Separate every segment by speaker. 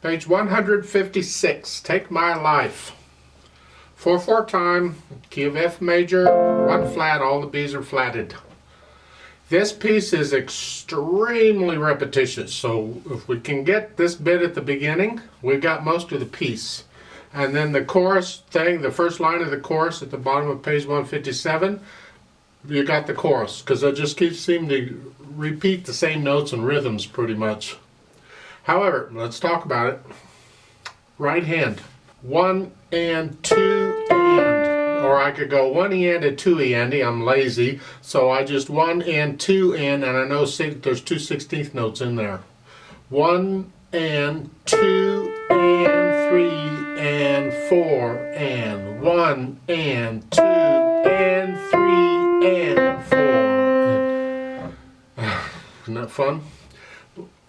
Speaker 1: Page 156, Take My Life. 4/4 time, key of F major, 1 flat, all the B's are flatted. This piece is extremely repetitious, so if we can get this bit at the beginning, we've got most of the piece. And then the chorus thing, the first line of the chorus at the bottom of page 157, you got the chorus, because it just keeps seeming to repeat the same notes and rhythms pretty much. However, let's talk about it. Right hand, 1 and 2 and, or I could go 1 and and 2 and. I'm lazy, so I just 1 and 2 and I know there's 2 16th notes in there. 1 and 2 and 3 and 4 and 1 and 2 and 3 and 4. Isn't that fun?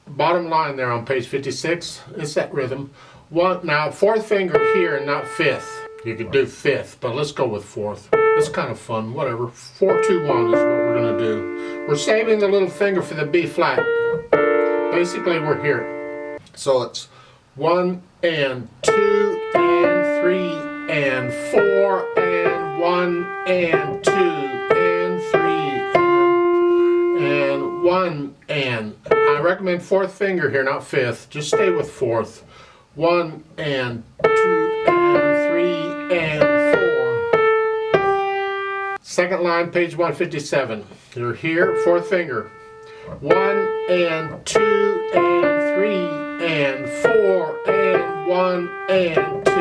Speaker 1: Bottom line there on page 56, it's that rhythm. Now 4th finger here and not 5th. You could do 5th, but let's go with 4th. It's kind of fun, whatever. 4 2 1 is what we're going to do. We're saving the little finger for the B flat. Basically we're here. So it's 1 and 2 and 3 and 4 and 1 and 2 and 3 and 1 and. I recommend 4th finger here, not 5th. Just stay with 4th. 1 and 2 and 3 and 4. Second line, page 157. You're here, 4th finger. 1 and 2 and 3 and 4 and 1 and 2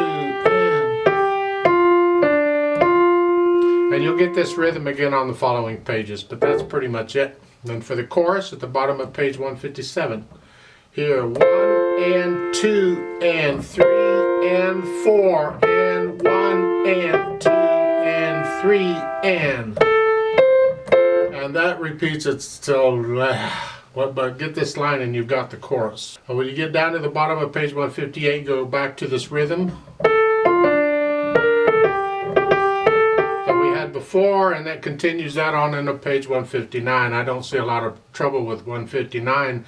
Speaker 1: and you'll get this rhythm again on the following pages, but that's pretty much it. Then for the chorus at the bottom of page 157, here 1 and 2 and 3 and 4 and 1 and 2 and 3 and that repeats it till but get this line and you've got the chorus. And when you get down to the bottom of page 158, go back to this rhythm before, and that continues that on into page 159. I don't see a lot of trouble with 159.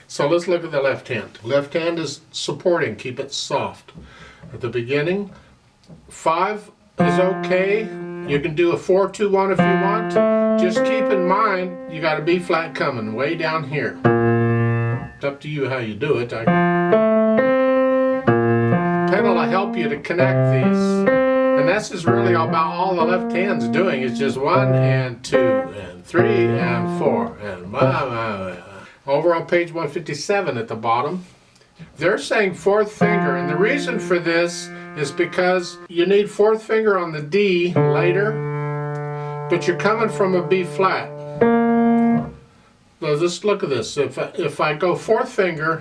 Speaker 1: So let's look at the left hand. Left hand is supporting, keep it soft. At the beginning, 5 is okay. You can do a 4 2 1 if you want. Just keep in mind you got a B flat coming way down here. It's up to you how you do it. Pedal will help you to connect these. And this is really about all the left hand's doing. It's just 1 and 2 and 3 and 4 and over on page 157 at the bottom, they're saying 4th finger, and the reason for this is because you need 4th finger on the D later, but you're coming from a B flat. So just look at this. If I go 4th finger,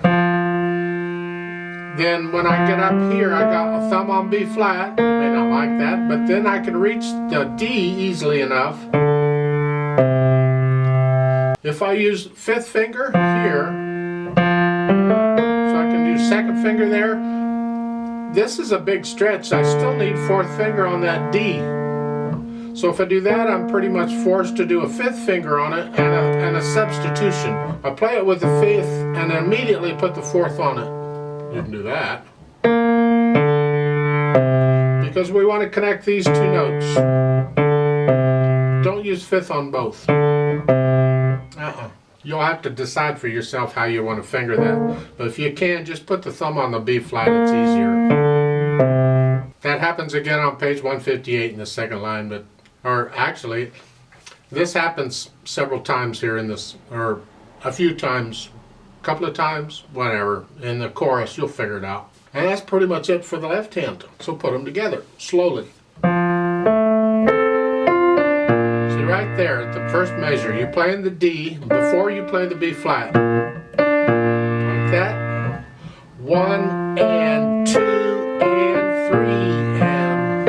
Speaker 1: then when I get up here, I got a thumb on B flat. You may not like that, but then I can reach the D easily enough. If I use 5th finger here, so I can do 2nd finger there, this is a big stretch. I still need 4th finger on that D. So if I do that, I'm pretty much forced to do a 5th finger on it and a substitution. I play it with the 5th and immediately put the 4th on it. You can do that. Because we want to connect these 2 notes. Don't use 5th on both. You'll have to decide for yourself how you want to finger that. But if you can, just put the thumb on the B flat, it's easier. That happens again on page 158 in the second line, or actually, this happens several times here in this, or a few times, a couple of times, whatever. In the chorus, you'll figure it out. And that's pretty much it for the left hand. So put them together, slowly. See right there at the first measure, you're playing the D before you play the B flat. Like that. 1 and 2 and 3 and.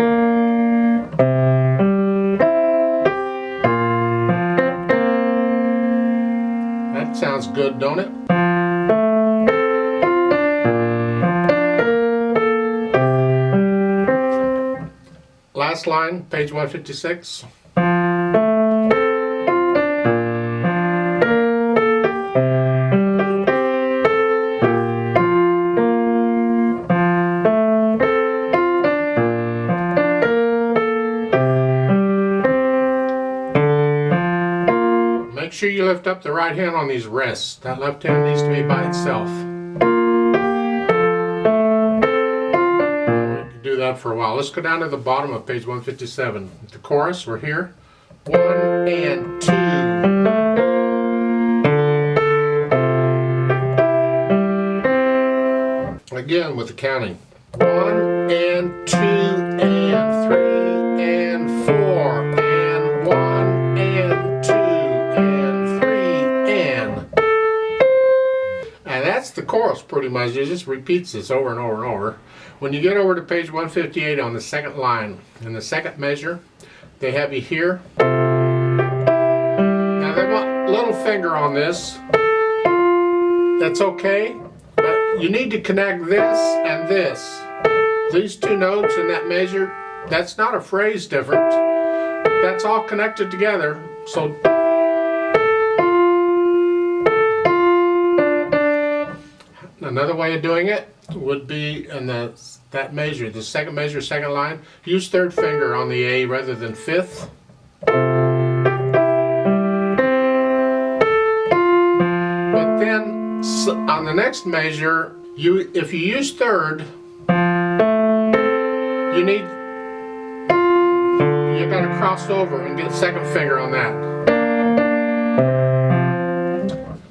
Speaker 1: That sounds good, don't it? Last line, page 156. sure you lift up the right hand on these rests. That left hand needs to be by itself. We can do that for a while. Let's go down to the bottom of page 157. The chorus, we're here. 1 and 2. Again with the counting. 1 and 2 and 3 and 4 and 1 and 2 and 3 and that's the chorus pretty much. It just repeats this over and over and over. When you get over to page 158 on the second line, in the second measure, they have you here. Now they want little finger on this. That's okay, but you need to connect this and this. These two notes in that measure, that's not a phrase different. That's all connected together. So another way of doing it would be in that measure, the second measure, second line, use third finger on the A rather than fifth. But then on the next measure, if you use third, you gotta cross over and get second finger on that.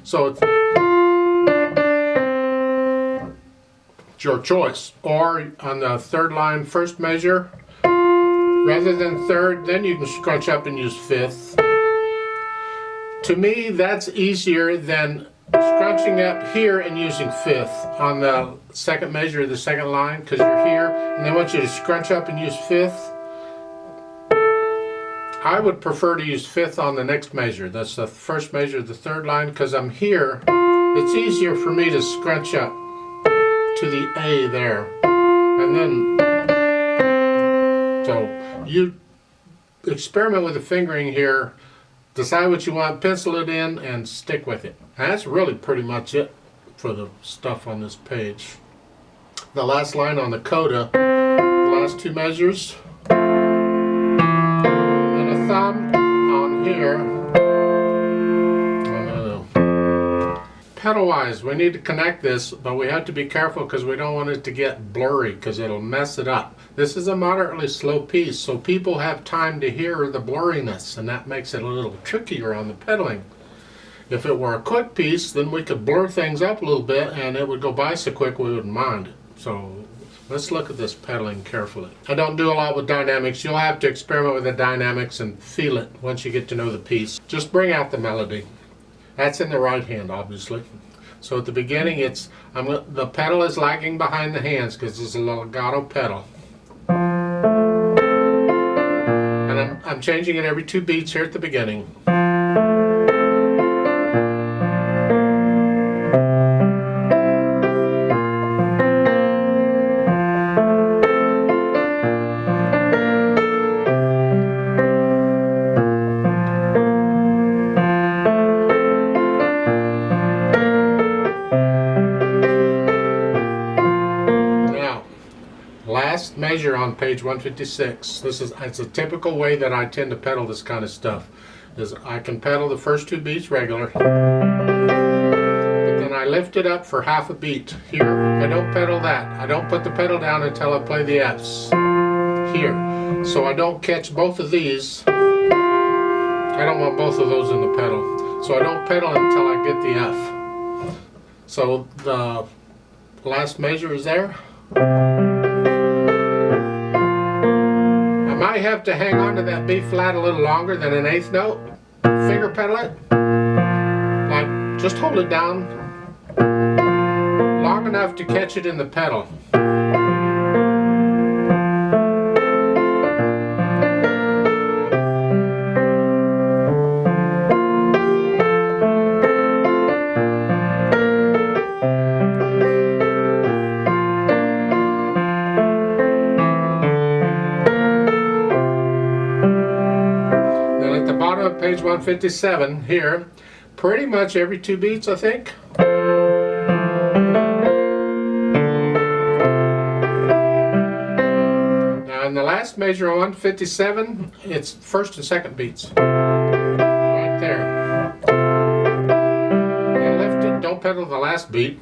Speaker 1: So it's your choice. Or on the third line, first measure, rather than third, then you can scrunch up and use fifth. To me, that's easier than scrunching up here and using fifth on the second measure of the second line, because you're here and they want you to scrunch up and use fifth. I would prefer to use fifth on the next measure. That's the first measure of the third line, because I'm here. It's easier for me to scrunch up to the A there. And then, so you experiment with the fingering here, decide what you want, pencil it in, and stick with it. And that's really pretty much it for the stuff on this page. The last line on the coda, the last two measures, and a thumb on here. Pedal wise, we need to connect this, but we have to be careful because we don't want it to get blurry because it'll mess it up. This is a moderately slow piece, so people have time to hear the blurriness, and that makes it a little trickier on the pedaling. If it were a quick piece, then we could blur things up a little bit and it would go by so quick we wouldn't mind. So let's look at this pedaling carefully. I don't do a lot with dynamics. You'll have to experiment with the dynamics and feel it once you get to know the piece. Just bring out the melody. That's in the right hand, obviously. So at the beginning, the pedal is lagging behind the hands because it's a legato pedal. And I'm changing it every 2 beats here at the beginning. Measure on page 156. It's a typical way that I tend to pedal this kind of stuff. Is I can pedal the first 2 beats regular, but then I lift it up for half a beat. Here, I don't pedal that. I don't put the pedal down until I play the F's. Here, so I don't catch both of these. I don't want both of those in the pedal, so I don't pedal until I get the F. So the last measure is there. I have to hang on to that B flat a little longer than an 8th note. Finger pedal it. Like, just hold it down long enough to catch it in the pedal. Page 157 here, pretty much every 2 beats, I think. Now in the last measure on 157, it's first and second beats. Right there. last beat.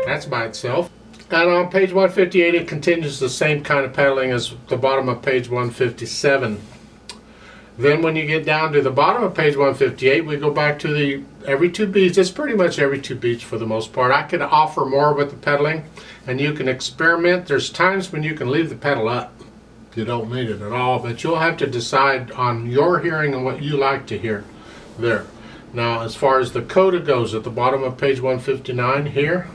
Speaker 1: That's by itself. And on page 158 it continues the same kind of pedaling as the bottom of page 157. Then when you get down to the bottom of page 158, we go back to the every 2 beats. It's pretty much every 2 beats for the most part. I could offer more with the pedaling, and you can experiment. There's times when you can leave the pedal up. You don't need it at all, but you'll have to decide on your hearing and what you like to hear there. Now, as far as the coda goes, at the bottom of page 159 here,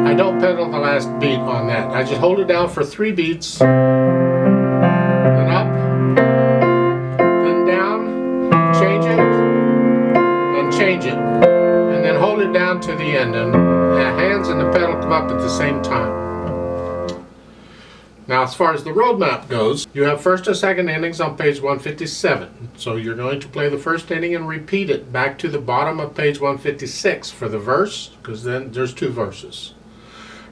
Speaker 1: I don't pedal the last beat on that. I just hold it down for 3 beats, then up, then down, change it, and change it, and then hold it down to the end, and the hands and the pedal come up at the same time. Now, as far as the roadmap goes, you have first and second endings on page 157. So you're going to play the first ending and repeat it back to the bottom of page 156 for the verse, because then there's 2 verses.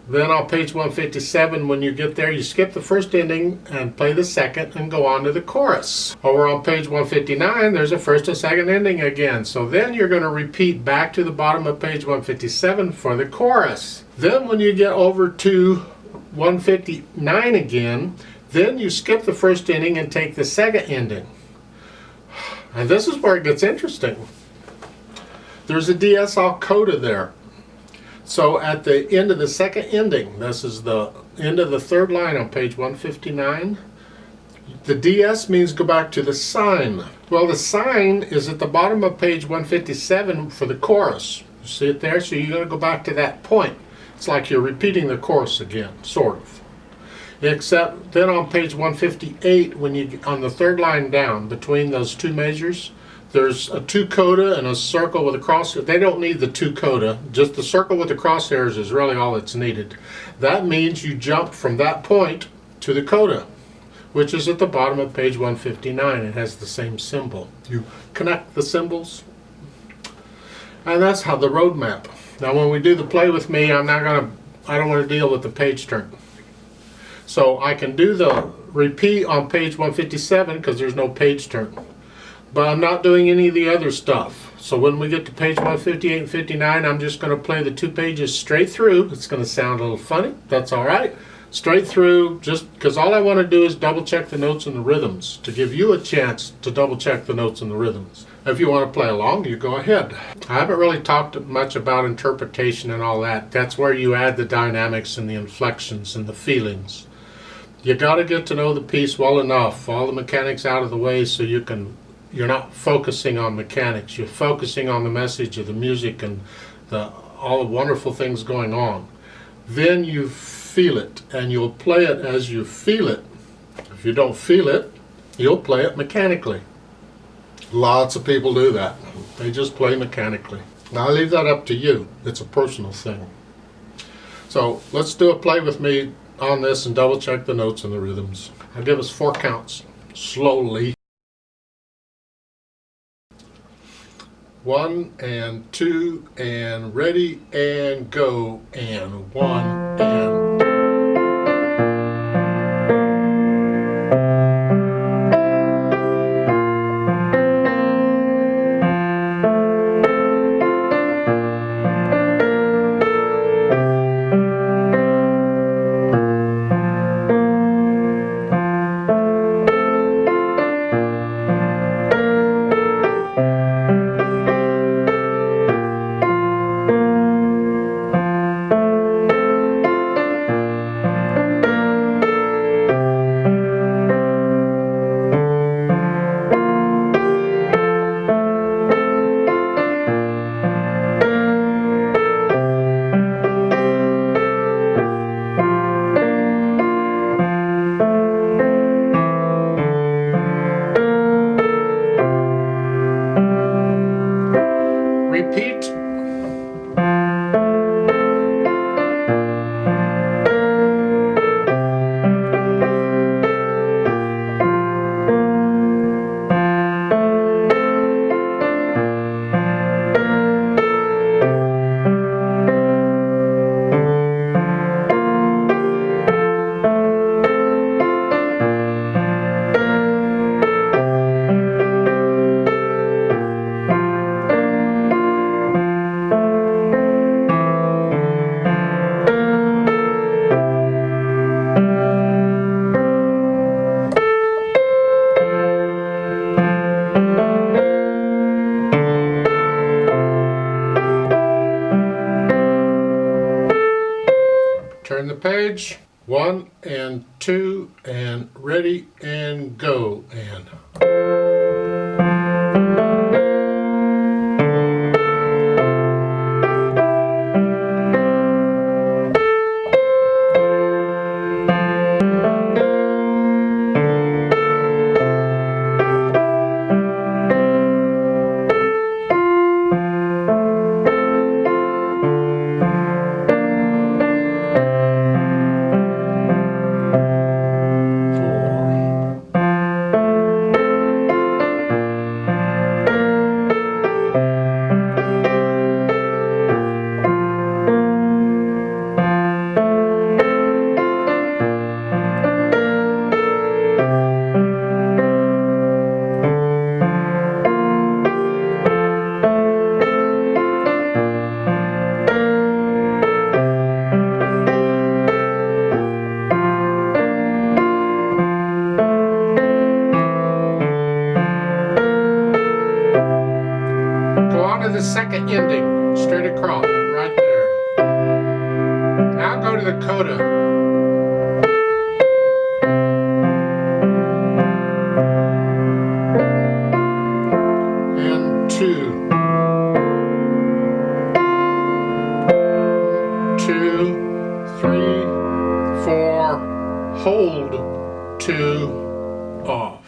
Speaker 1: Then on page 157, when you get there, you skip the first ending and play the second and go on to the chorus. Over on page 159, there's a first and second ending again. So then you're going to repeat back to the bottom of page 157 for the chorus. Then when you get over to 159 again, then you skip the first ending and take the second ending. And this is where it gets interesting. There's a DSL coda there. So at the end of the second ending, this is the end of the 3rd line on page 159, the DS means go back to the sign. Well, the sign is at the bottom of page 157 for the chorus. You see it there? So you're going to go back to that point. It's like you're repeating the chorus again, sort of. Except then on page 158, when you on the 3rd line down between those 2 measures, there's a 2 coda and a circle with a cross. They don't need the 2 coda. Just the circle with the crosshairs is really all that's needed. That means you jump from that point to the coda, which is at the bottom of page 159. It has the same symbol. You connect the symbols, and that's how the roadmap. Now, when we do the play with me, I don't want to deal with the page turn. So I can do the repeat on page 157 because there's no page turn. But I'm not doing any of the other stuff. So when we get to page 158 and 59, I'm just going to play the 2 pages straight through. It's going to sound a little funny. That's all right. Straight through, just because all I want to do is double check the notes and the rhythms to give you a chance to double check the notes and the rhythms. If you want to play along, you go ahead. I haven't really talked much about interpretation and all that. That's where you add the dynamics and the inflections and the feelings. You got to get to know the piece well enough, all the mechanics out of the way, so you're not focusing on mechanics. You're focusing on the message of the music and all the wonderful things going on. Then you feel it, and you'll play it as you feel it. If you don't feel it, you'll play it mechanically. Lots of people do that. They just play mechanically. Now I leave that up to you. It's a personal thing. So let's do a play with me on this and double check the notes and the rhythms. I'll give us 4 counts, slowly. 1 and 2 and ready and go, and 1 and repeat. page. 1 and 2 and ready and go. And the second ending, straight across, right there. Now go to the coda. And 2. 2, 3, 4, hold 2, off.